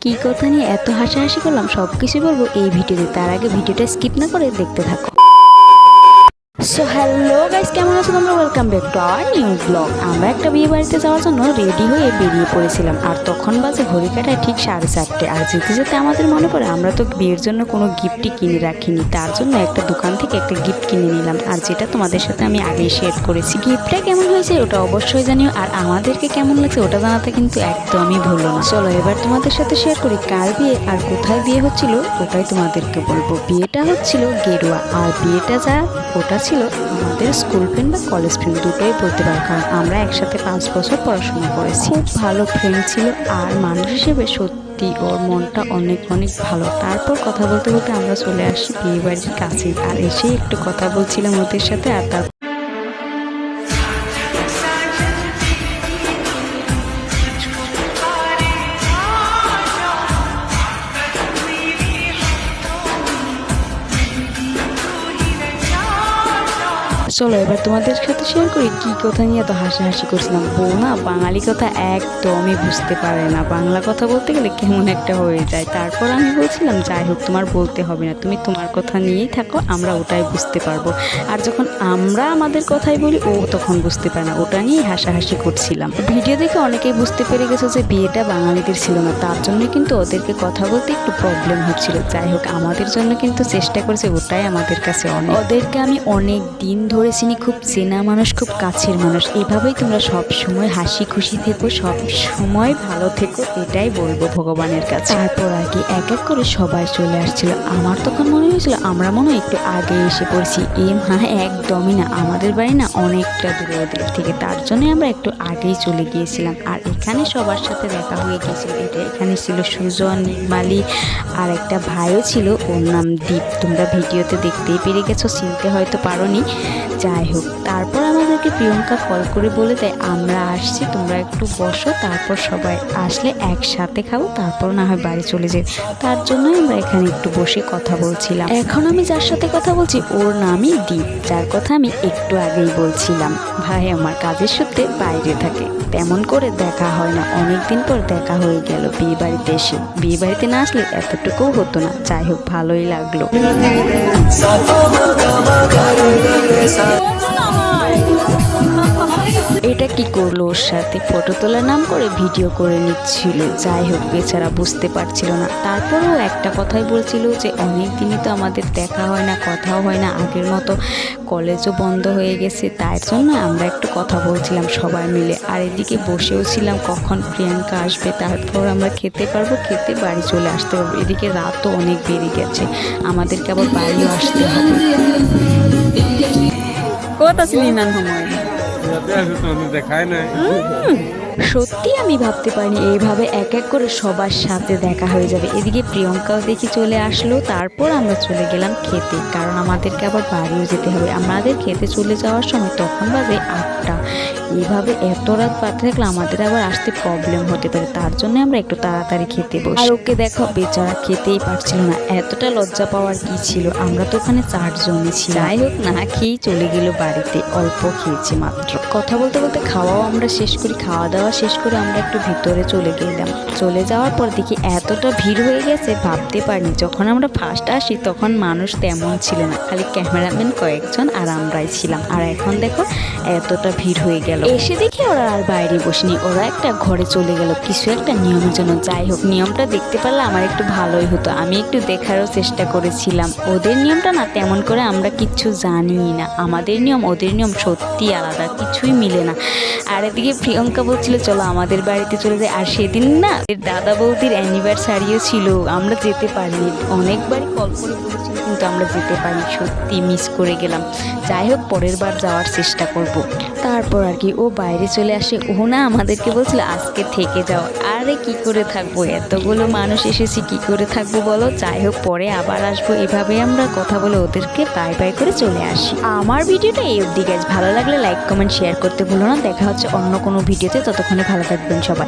কি কথা নিয়ে এত হাসাহাসি করলাম সবকিছু বলবো এই ভিডিওতে। তার আগে ভিডিওটা স্কিপ না করে দেখতে থাকো। সো হ্যালো গাইস, কেমন আছো তোমরা? Welcome back to our new blog. আমরা একটা বিয়ে বাড়িতে যাওয়ার জন্য রেডি হয়ে বেরিয়ে পড়েছিলাম, আর তখন বাজে ঘড়ি কাটায় ঠিক 4:30। আর যেতে যেতে আমাদের মনে পড়ে আমরা তো বিয়ের জন্য কোনো গিফটই কিনে রাখিনি, তার জন্য একটা দোকান থেকে একটা গিফট কিনে নিলাম, আর যেটা তোমাদের সাথে আমি আগেই শেয়ার করেছি। গিফটটা কেমন হয়েছে ওটা অবশ্যই জানিও, আর আমাদেরকে কেমন লাগছে ওটা জানাতে কিন্তু একদমই ভুলো না। চলো এবার তোমাদের সাথে শেয়ার করি কার বিয়ে আর কোথায় বিয়ে হচ্ছিল, ওটাই তোমাদেরকে বলবো। বিয়েটা হচ্ছিল গেরুয়া, আর বিয়েটা যা ওটা ছিল আমাদের স্কুল ফ্রেন্ড বা কলেজ ফ্রেন্ড দুটোই বলতে পারো, কারণ আমরা একসাথে 5 বছর পড়াশোনা করেছি। খুব ভালো ফ্রেন্ড ছিল, আর মানুষ হিসেবে সত্যি ওর মনটা অনেক অনেক ভালো। তারপর কথা বলতে বলতে আমরা চলে আসি বিয়ে বাড়ির কাছে, আর এসেই একটু কথা বলছিলাম ওদের সাথে। আর তারপর চলো এবার তোমাদের সাথে শেয়ার করি কি কথা নিয়ে এত হাসাহাসি করছিলাম। বউ না বাঙালি কথা একদমই বুঝতে পারে না, বাংলা কথা বলতে গেলে কেমন একটা হয়ে যায়। তারপর আমি বলছিলাম যাই হোক তোমার বলতে হবে না, তুমি তোমার কথা নিয়েই থাকো, আমরা ওটাই বুঝতে পারবো। আর যখন আমরা আমাদের কথাই বলি ও তখন বুঝতে পারে না, ওটা নিয়েই হাসাহাসি করছিলাম। ভিডিও দেখে অনেকেই বুঝতে পেরে গেছে যে বিয়েটা বাঙালিদের ছিল না, তার জন্য কিন্তু ওদেরকে কথা বলতে একটু প্রবলেম হচ্ছিল। যাই হোক আমাদের জন্য কিন্তু চেষ্টা করেছে, ওটাই আমাদের কাছে অনেক। ওদেরকে আমি অনেক দিন ধরে চিনি, খুব চেনা মানুষ, খুব কাছের মানুষ। এভাবেই তোমরা সব সময় হাসি খুশি থেকো, সব সময় ভালো থেকো, এটাই বলবো ভগবানের কাছে। তারপর আর কি এক এক করে সবাই চলে আসছিল। আমার তখন মনে হয়েছিল আমরা মনে হয় একটু আগে এসে পড়ছি। একদমই না, আমাদের বাড়ি না অনেকটা দূরে ওদের থেকে, তার জন্য আমরা একটু আগেই চলে গিয়েছিলাম। আর এখানে সবার সাথে দেখা হয়ে গিয়েছিল। এখানে ছিল সুজন, নির্মালি, আর একটা ভাইও ছিল, ওর নাম দীপ। তোমরা ভিডিওতে দেখতেই পেরে গেছো, চিনতে হয়তো পারোনি। যাই হোক তারপর আমাদেরকে প্রিয়ঙ্কা কল করে বলে দেয় আমরা আসছি, তোমরা একটু বসো, তারপর সবাই আসলে একসাথে খাবো, তারপর না হয় বাড়ি চলে যাই। তার জন্যই আমরা এখানে একটু বসে কথা বলছিলাম। এখন আমি যার সাথে কথা বলছি ওর নামই দীপ, যার কথা আমি একটু আগেই বলছিলাম। ভাই আমার কাজের সূত্রে বাইরে থাকে, তেমন করে দেখা হয় না, অনেকদিন পর দেখা হয়ে গেল বিয়ে বাড়িতে এসে। বিয়ে বাড়িতে না আসলে এতটুকুও হতো না। যাই হোক ভালোই লাগলো। এটা কি করলো ওর সাথে, ফটো তোলার নাম করে ভিডিও করে নিচ্ছিল। যাই হোক বেচারা বুঝতে পারছিল না। তারপরেও একটা কথাই বলছিল যে অনেক দিনই তো আমাদের দেখা হয় না, কথাও হয় না, আগের মতো কলেজও বন্ধ হয়ে গেছে, তাই জন্য আমরা একটু কথা বলছিলাম সবাই মিলে। আর এদিকে বসেও ছিলাম কখন প্রিয়াঙ্কা আসবে, তারপর আমরা খেতে পারবো, খেতে বাড়ি চলে আসতে পারবো। এদিকে রাতও অনেক বেড়ে গেছে, আমাদেরকে আবার বাড়িও আসতে হবে। কত ছিলি না সময় সত্যি আমি ভাবতে পারিনি এইভাবে এক এক করে সবার সাথে দেখা হয়ে যাবে। এদিকে প্রিয়ঙ্কাও দেখি চলে আসলো। তারপর আমরা চলে গেলাম খেতে, কারণ আমাদেরকে আবার বাড়িও যেতে হবে। আমাদের খেতে চলে যাওয়ার সময় তখন বাজে 8টা। এইভাবে এত রাত বাড়তে থাকলে আমাদের আবার আসতে প্রবলেম হতে পারে, তার জন্য আমরা একটু তাড়াতাড়ি খেতে বসি। আর ওকে দেখো বেচারা খেতেই পারছিল না, এতটা লজ্জা পাওয়ার কি ছিল, আমরা তো ওখানে 4 জনই ছিল। যাই হোক না খেয়েই চলে গেল বাড়িতে, অল্প খেয়েছি মাত্র। কথা বলতে বলতে খাওয়াও আমরা শেষ করি, খাওয়া দাওয়া শেষ করে আমরা একটু ভিতরে চলে গেলাম। চলে যাওয়ার পর দেখি এতটা ভিড় হয়ে গেছে, ভাবতে পারিনি। যখন আমরা ফার্স্ট আসি তখন মানুষ তেমন ছিল না, খালি ক্যামেরাম্যান কয়েকজন আর আমরাই ছিলাম। আর এখন দেখো এতটা ভিড় হয়ে গেল। এসে দেখি ওরা আর বাইরে বসেনি, ওরা একটা ঘরে চলে গেল কিছু একটা নিয়মের জন্য। যাই হোক নিয়মটা দেখতে পারলে আমার একটু ভালোই হতো, আমি একটু দেখারও চেষ্টা করেছিলাম। ওদের নিয়মটা না তেমন করে আমরা কিচ্ছু জানি না, আমাদের নিয়ম ওদের নিয়ম সত্যি আলাদা, কিছুই মিলে না। আর এদিকে প্রিয়ঙ্কা বলছিল চলো আমাদের বাড়িতে চলে যাই। আর সেদিন না দাদা বৌদির অ্যানিভার্সারিও ছিল, আমরা যেতে পারিনি। অনেকবারই কল করে বলেছিল কিন্তু আমরা যেতে পারি, সত্যি মিস করে গেলাম। যাই হোক পরের বার যাওয়ার চেষ্টা করব। তারপর আর কি ও বাইরে চলে আসে, ও না আমাদেরকে বলছিল আজকে থেকে যাও। আরে কি করে থাকবো, এতগুলো মানুষ এসেছি কি করে থাকবো বলো। যাই হোক পরে আবার আসবো। এভাবে আমরা কথা বলে ওদেরকে বাই বাই করে চলে আসি। আমার ভিডিওটা এই অবধি গাইজ, ভালো লাগলে লাইক কমেন্ট শেয়ার করতে ভুলো না। দেখা হচ্ছে অন্য কোনো ভিডিওতে, ততক্ষণে ভালো থাকবেন সবাই।